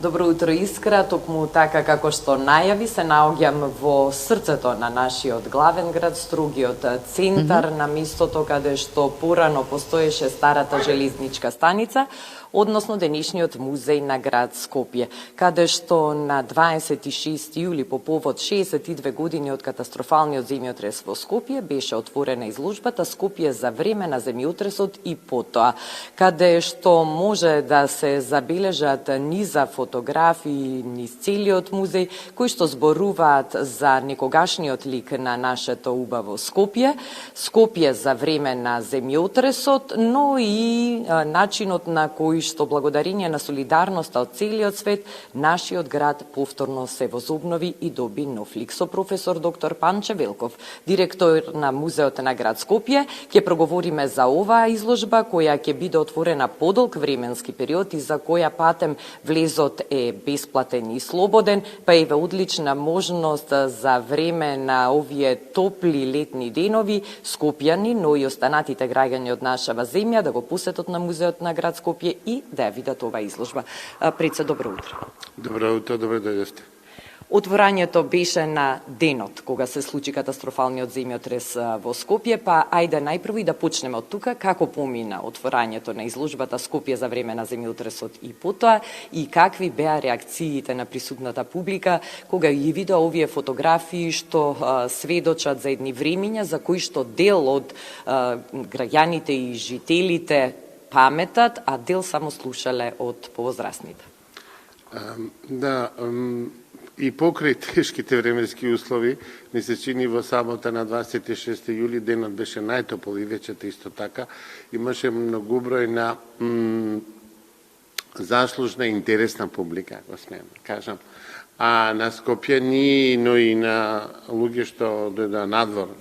Добро утро, Искра. Токму така како што најави, се наоѓам во срцето на нашиот главен град, строгиот центар, на местото каде што порано постоеше старата железничка станица, односно денешниот музеј на град Скопје, каде што на 26 јули по повод 62 години од катастрофалниот земјотрес во Скопје беше отворена изложбата Скопје за време на земјотресот и потоа, каде што може да се забележат низа фотографии низ целиот музеј, кои што зборуваат за некогашниот лик на нашето убаво Скопје, Скопје за време на земјотресот, но и начинот на кој што благодарение на солидарноста од целиот свет, нашиот град повторно се возобнови и доби нов лик. Со професор доктор Панче Велков, директор на Музеот на град Скопје, ќе проговориме за оваа изложба, која ќе биде отворена подолг временски период и за која патем влезот е бесплатен и слободен, па еве одлична можност за време на овие топли летни денови скопјани, но и останатите граѓани од нашава земја да го посетат на Музеот на град Скопје и да ја видат оваа изложба. Предсе, добро утро. Добро утро, добро дојдовте. Отворањето беше на денот кога се случи катастрофалниот земјотрес во Скопје, па ајде најпрво и да почнеме од тука како помина отворањето на изложбата Скопје за време на земјотресот и потоа и какви беа реакциите на присутната публика кога ги видеа овие фотографии што сведочат за едни времиња за кои што дел од граѓаните и жителите паметат, а дел само слушале од повозрасните. И покрај тешките временски услови, ми се чини во сабота на 26 јули, денот беше најтопол и вечерта исто така, имаше многу број на заслужна и интересна публика, ако смеем да кажам. А на Скопјани, но и на луѓе што дојдоа надвор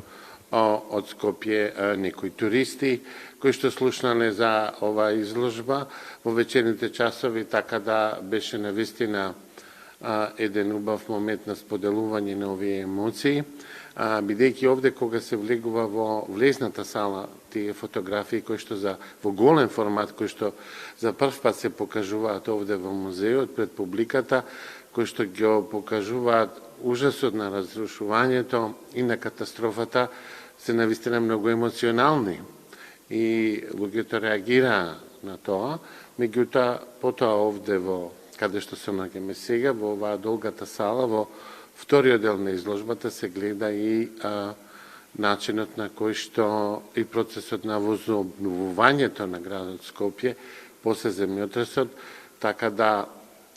од Скопје, некои туристи, кои што слушнале за оваа изложба во вечерните часови, така да беше навистина еден убав момент на споделување на овие емоции, бидејќи овде кога се влегува во влезната сала тие фотографии кои што во голем формат, кои што за прв пат се покажуваат овде во музеот пред публиката, кои што ги покажуваат ужасот на разрушувањето и на катастрофата, се навистина многу емоционални и луѓето реагираа на тоа, меѓутоа потоа овде во каде што се наоѓаме сега, во оваа долгата сала, во вториот дел на изложбата се гледа и начинот на кој што и процесот на возобновувањето на градот Скопје после земјотресот, така да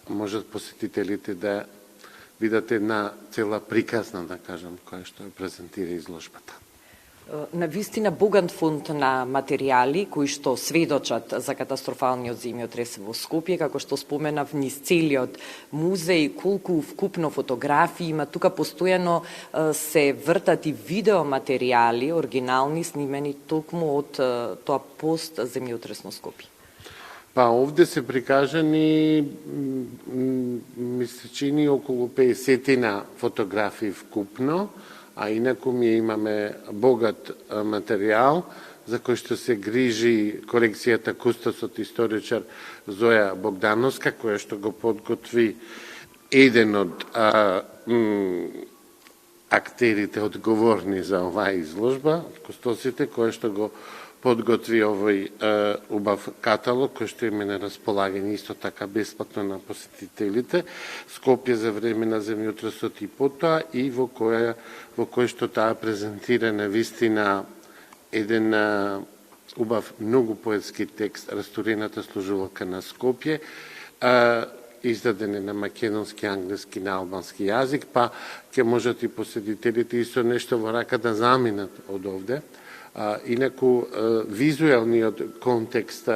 можат посетителите да видат една цела приказна, да кажам, која што ја презентира изложбата. Навистина богат фонд на материјали кои што сведочат за катастрофалниот земјотрес во Скопје, како што споменав, низ целиот музеј, колку вкупно фотографии има, тука постојано се вртат и видеоматеријали, оригинални, снимени токму од тоа пост земјотресно Скопје. Па овде се прикажани, ми се чини, околу 50 фотографии вкупно, а инаку ми имаме богат материјал за кој што се грижи колекцијата кустосот историчар Зоја Богдановска, која што го подготви еден од актерите одговорни за оваа изложба, кустосите, која што го подготви овој убав каталог, кој што име на располагање исто така бесплатно на посетителите, Скопје за време на земјотресот и потоа, и во кој што таа презентира навистина еден убав многу поетски текст, Растурената служувалка на Скопје, издаден е на македонски, англиски, на албански јазик, па ќе можат и посетителите исто нешто во рака да заминат од овде. Инаку, визуелниот контекст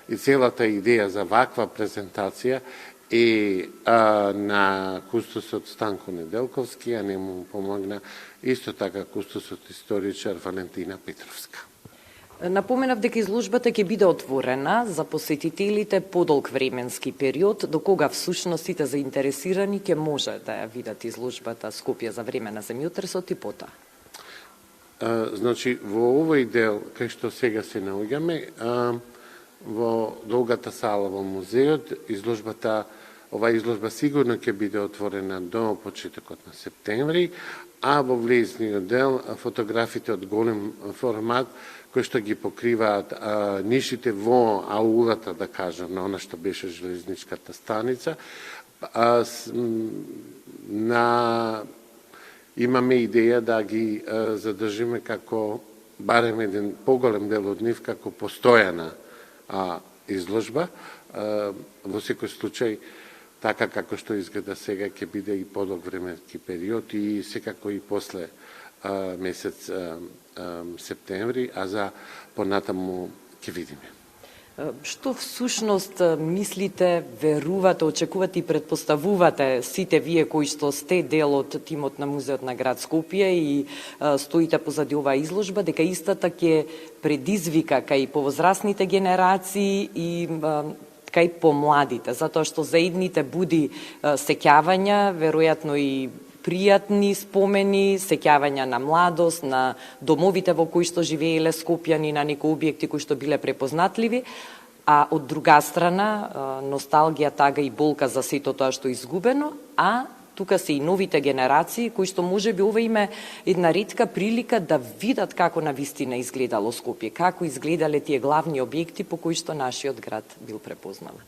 и целата идеја за ваква презентација е на кустосот Станко Неделковски, а не му помогна исто така кустосот историчар Валентина Петровска. Напоменав дека изложбата ќе биде отворена за посетителите подолг временски период, до кога всушност сите заинтересирани ќе може да ја видат изложбата Скопје за време на земјотресот и потоа. Значи, во овој дел, кај што сега се наоѓаме, во долгата сала во музеот, изложбата Ова изложба сигурно ќе биде отворена до почетокот на септември, а во влезниот дел фотографите од голем формат кои што ги покриваат нишите во аулата, да кажам, на она што беше железничката станица. Имаме идеја да ги задржиме како барем еден поголем дел од нив како постојана изложба. Во секој случај, така како што изгледа сега, ќе биде и подолг временски период и секако и после месец септември, а за понатаму ќе видиме. Што всушност мислите, верувате, очекувате и предпоставувате сите вие кои што сте дел од тимот на Музеот на град Скопје и стоите позади оваа изложба, дека истата ќе предизвика кај повозрастните генерации и кај помладите, затоа што за едните буди сеќавања, веројатно и пријатни спомени, сеќавања на младост, на домовите во кои што живееле скопјани, на некои објекти кои што биле препознатливи, а од друга страна носталгија, тага и болка за сето тоа што е изгубено, а тука се и новите генерации кои што можеби ова име една ретка прилика да видат како навистина изгледало Скопје, како изгледале тие главни објекти по кои што нашиот град бил препознаван.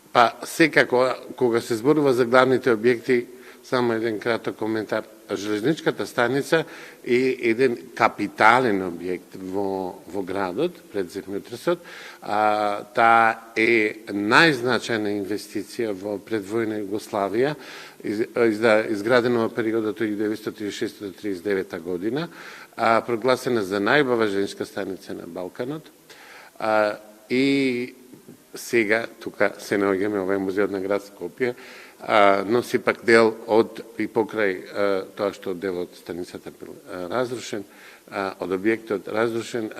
Па секако, кога се зборува за главните објекти, само еден краток коментар. Железничката станица е еден капитален објект во градот, пред земјотресот. Таа е најзначајна инвестиција во предвојна Југославија, изградена во периодот од 1936 до 1939 година, прогласена за најубава железничка станица на Балканот. И сега тука се наоѓаме, ова е Музеот на град Скопје, но сепак дел од и покрај тоа што дел од станицата бил разрушен, од објектот разрушен,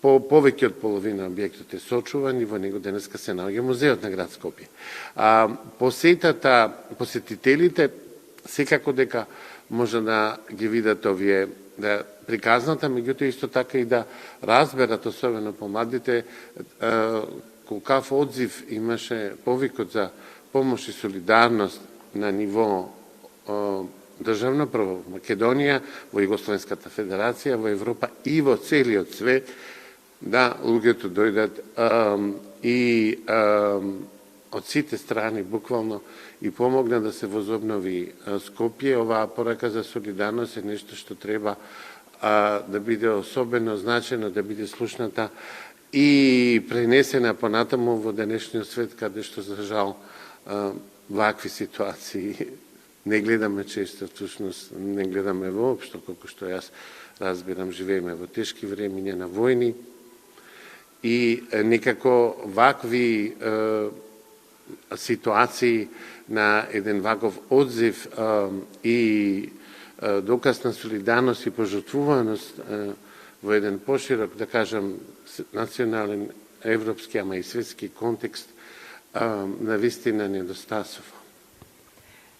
повеќе од половина објектот е сочуван и во него денеска се наоѓа Музеот на град Скопје. Посетителите секако дека може да ги видат овие приказната, меѓутоа исто така и да разберат, особено помладите, колкав одзив имаше повикот за помош и солидарност на ниво државно, прво во Македонија, во Југословенската федерација, во Европа и во целиот свет, да луѓето дојдат и од сите страни буквално и помогна да се возобнови Скопје. Оваа порака за солидарност е нешто што треба да биде особено значено, да биде слушната и пренесена понатаму во денешниот свет, каде што за жал вакви ситуации не гледаме често, всушност не гледаме воопшто, колку што јас разбирам, живееме во тешки времиња на војни и некако вакви ситуации на еден ваков одзив и доказ на солидарност и пожртвуваност во еден поширок, да кажам, национален, европски, ама и светски контекст, навистина недостасува.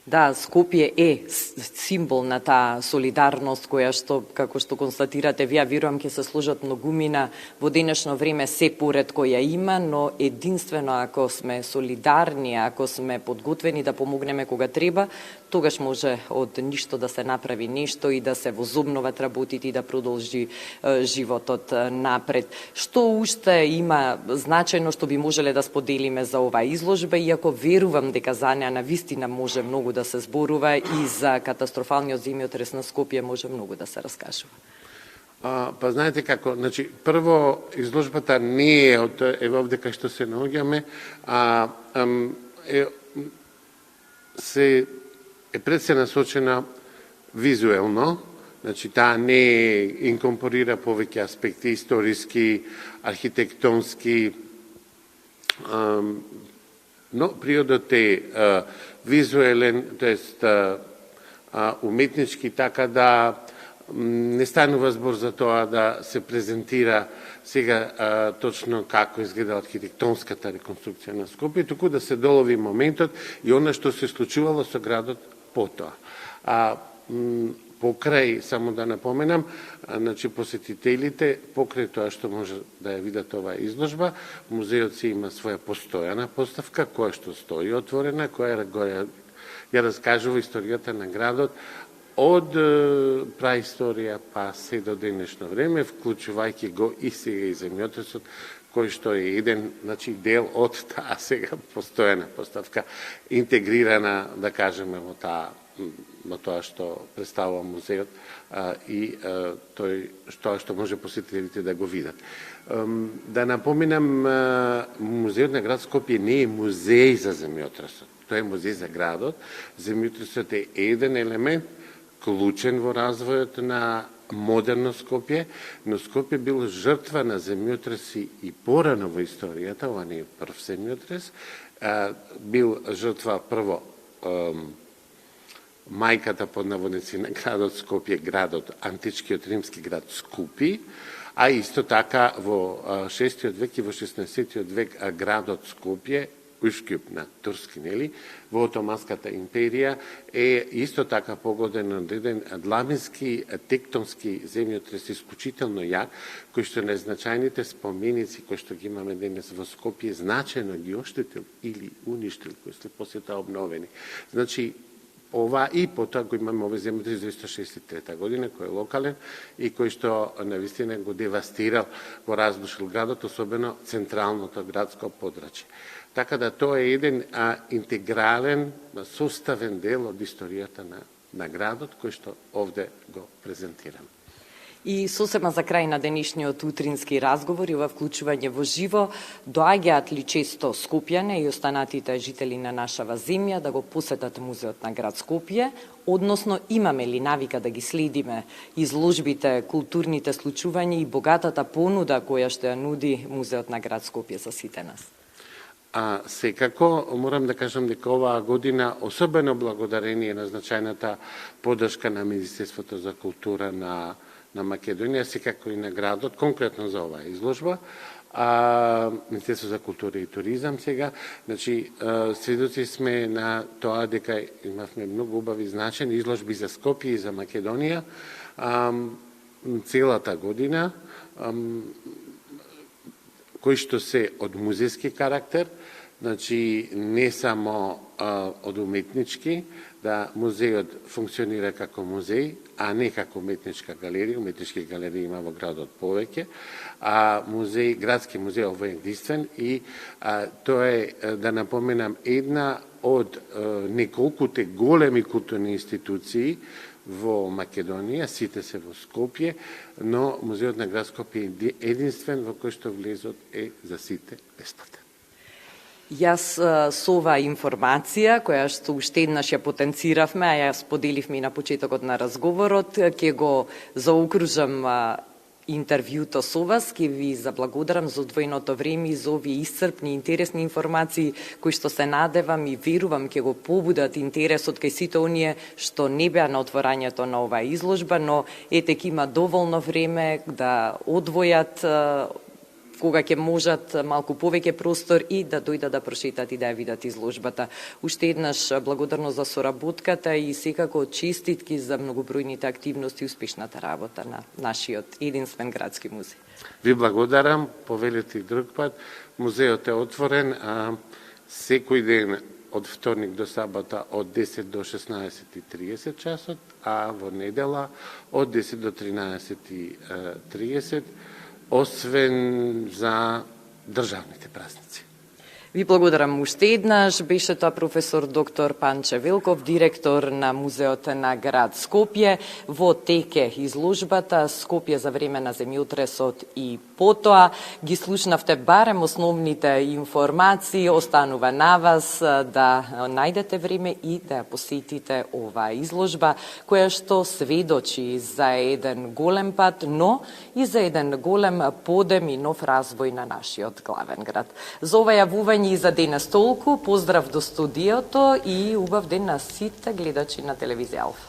Да, Скопје е символ на таа солидарност која што, како што констатирате, вие верувам ќе се сложат многумина во денешно време се поретко ја има, но единствено ако сме солидарни, ако сме подготвени да помогнеме кога треба, тогаш може од ништо да се направи нешто и да се возобноват работите и да продолжи животот напред. Што уште има значајно што би можеле да споделиме за оваа изложба, иако верувам дека за неа навистина може многу да се зборува и за катастрофалниот земјотрес на Скопје може многу да се раскажува. Па знаете како, значи прво изложбата не е од овде кај што се наоѓаме, е пред се насочена визуелно, значи таа не инкорпорира повеќе аспекти историски, архитектонски, но приодот е визуелен, тоест уметнички, така да не станува збор за тоа да се презентира сега точно како изгледа архитектонската реконструкција на Скопје, туку да се долови моментот и она што се случувало со градот потоа. покрај, само да напоменам, значи посетителите, покрај тоа што може да ја видат оваа изложба, музеот си има своја постојана поставка, која што стои отворена, која ја раскажува историјата на градот од праисторија па се до денешно време, вклучувајќи го и сега и земјотресот, кој што е еден, значи, дел од таа сега постојана поставка, интегрирана, да кажеме, во тоа што представува музеот и тоа што може посетителите да го видат. Да напоменам, музеот на град Скопје не е музеј за земјотресот, тоа е музеј за градот. Земјотресот е еден елемент клучен во развојот на модерно Скопје, но Скопје бил жртва на земјотреси и порано во историјата, ова не е прв земјотрес, бил жртва прво мајката под наводници на градот Скопје, градот, античкиот римски град Скупи, а исто така во 6 век и во 16 век градот Скопје, Ушкјуп на турски, нели, во Отоманската империја е исто така погоден од еден длабински тектонски земјотрес исклучително јак, кој што најзначајните споменици кои што ги имаме денес во Скопје значајно ги оштетил или уништил, кои се после тоа обновени. Значи, ова и потоа го имаме овој земјотрес 263 година, кој е локален и кој што навистина го девастирал, го разрушил градот, особено централното градско подрачје. Така да тоа е еден интегрален, составен дел од историјата на градот, кој што овде го презентирам. И сосема за крај на денешниот утрински разговор и ова вклучување во живо, доаѓаат ли често скопјане и останатите жители на нашава земја да го посетат музеот на град Скопје, односно имаме ли навика да ги следиме изложбите, културните случувања и богатата понуда која што ја нуди музеот на град Скопје за сите нас? Секако, морам да кажам дека оваа година, особено благодарение на значајната поддршка на Министерството за култура на Македонија, секако и на градот, конкретно за оваа изложба, Министерство за култура и туризам сега, значи, сведоци сме на тоа дека имавме многу убави значени изложби за Скопје и за Македонија целата година, кои што се од музејски карактер, значи не само од уметнички, да музејот функционира како музеј, а не како уметничка галерија. Уметнички галерии има во градот повеќе, а музеј, градски музеј овој е единствен и тоа е, да напоменам, една од неколкуте големи културни институции во Македонија, сите се во Скопје, но музеот на град Скопје е единствен во кој што влезот е за сите бесплатен. Јас со оваа информација, која што уште еднаш ја потенциравме, а ја споделивме и на почетокот на разговорот, ќе го заокружам интервјуто со вас, ќе ви заблагодарам за одвоеното време и за овие исцрпни, интересни информации, кои што се надевам и верувам ќе го побудат интересот кај сите оние што не беа на отворањето на оваа изложба, но ете ќе има доволно време да одвојат кога ќе можат малку повеќе простор и да дојдат да прошетат и да ја видат изложбата. Уште еднаш благодарност за соработката и секако честитки за многобројните активности и успешната работа на нашиот единствен градски музеј. Ви благодарам, повелете и друг пат. Музеот е отворен секој ден од вторник до сабота од 10 до 16:30 часот, а во недела од 10 до 13:30, освен за државните празници. Ви благодарам уште еднаш. Беше тоа професор доктор Панче Велков, директор на Музеот на град Скопје. Во теке изложбата Скопје за време на земјотресот и потоа. Ги слушнавте барем основните информации. Останува на вас да најдете време и да ја посетите оваа изложба, која што сведочи за еден голем пат, но и за еден голем подем и нов развој на нашиот главен град. За ова јавување и за денес толку. Поздрав до студиото и убав ден на сите гледачи на телевизија Алфа.